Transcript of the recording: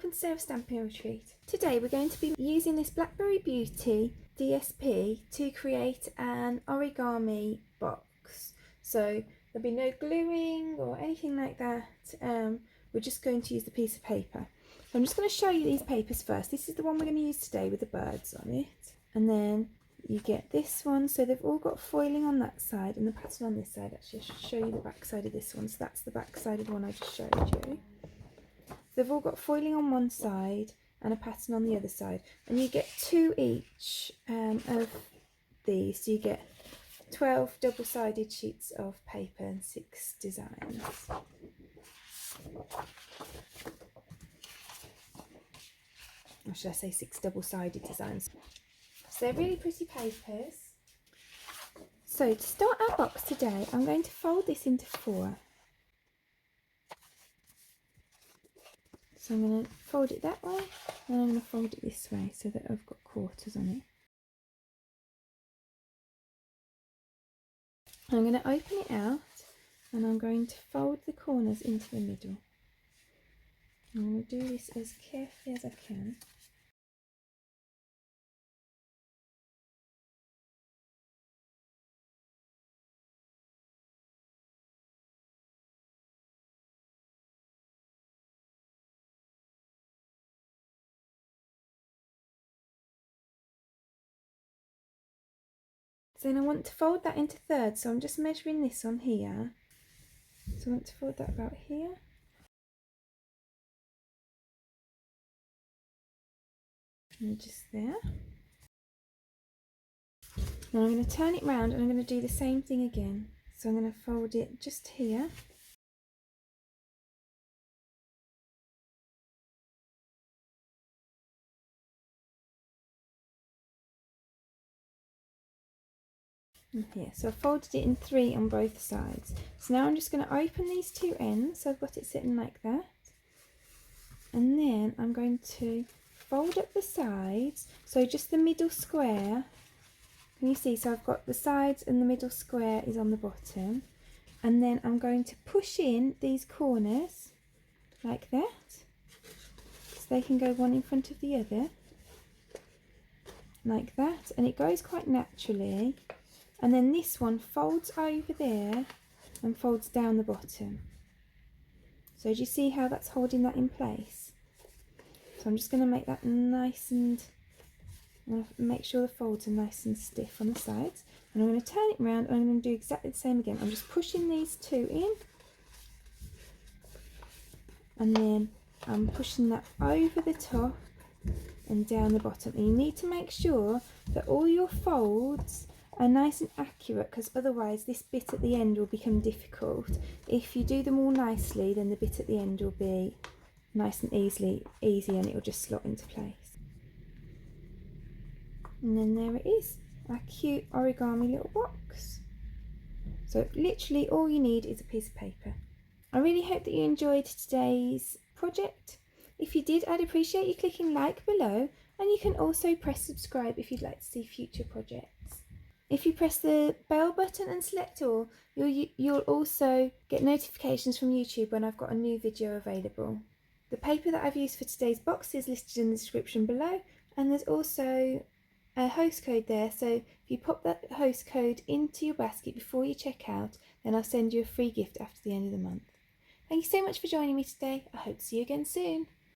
welcome to Sarah's Stampin' Retreat. Today we're going to be using this Blackberry Beauty DSP to create an origami box. So there'll be no gluing or anything like that. We're just going to use the piece of paper. So I'm just going to show you these papers first. This is the one we're going to use today with the birds on it. And then you get this one. So they've all got foiling on that side and the pattern on this side. Actually, I should show you the back side of this one. So that's the back side of the one I just showed you. They've all got foiling on one side and a pattern on the other side, and you get 2 each of these. So you get 12 double-sided sheets of paper and 6 designs. Or should I say 6 double-sided designs? So they're really pretty papers. So to start our box today, I'm going to fold this into 4. So I'm going to fold it that way, and I'm going to fold it this way so that I've got quarters on it. I'm going to open it out, and I'm going to fold the corners into the middle. I'm going to do this as carefully as I can. Then I want to fold that into thirds, so I'm just measuring this on here. So I want to fold that about here. And just there. Now I'm going to turn it round and I'm going to do the same thing again. So I'm going to fold it just here. And here. So I folded it in 3 on both sides. So now I'm just going to open these 2 ends, so I've got it sitting like that. And then I'm going to fold up the sides, so just the middle square. Can you see? So I've got the sides and the middle square is on the bottom. And then I'm going to push in these corners like that, so they can go one in front of the other, like that. And it goes quite naturally. And then this one folds over there and folds down the bottom. So do you see how that's holding that in place? So I'm just going to make that nice and make sure the folds are nice and stiff on the sides. And I'm going to turn it around and I'm going to do exactly the same again. I'm just pushing these 2 in. And then I'm pushing that over the top and down the bottom. And you need to make sure that all your folds are nice and accurate, because otherwise this bit at the end will become difficult. If you do them all nicely, then the bit at the end will be nice and easy, and it will just slot into place. And then there it is, our cute origami little box. So literally all you need is a piece of paper. I really hope that you enjoyed today's project. If you did, I'd appreciate you clicking like below, and you can also press subscribe if you'd like to see future projects. If you press the bell button and select all, you'll also get notifications from YouTube when I've got a new video available. The paper that I've used for today's box is listed in the description below, and there's also a host code there, so if you pop that host code into your basket before you check out, then I'll send you a free gift after the end of the month. Thank you so much for joining me today. I hope to see you again soon.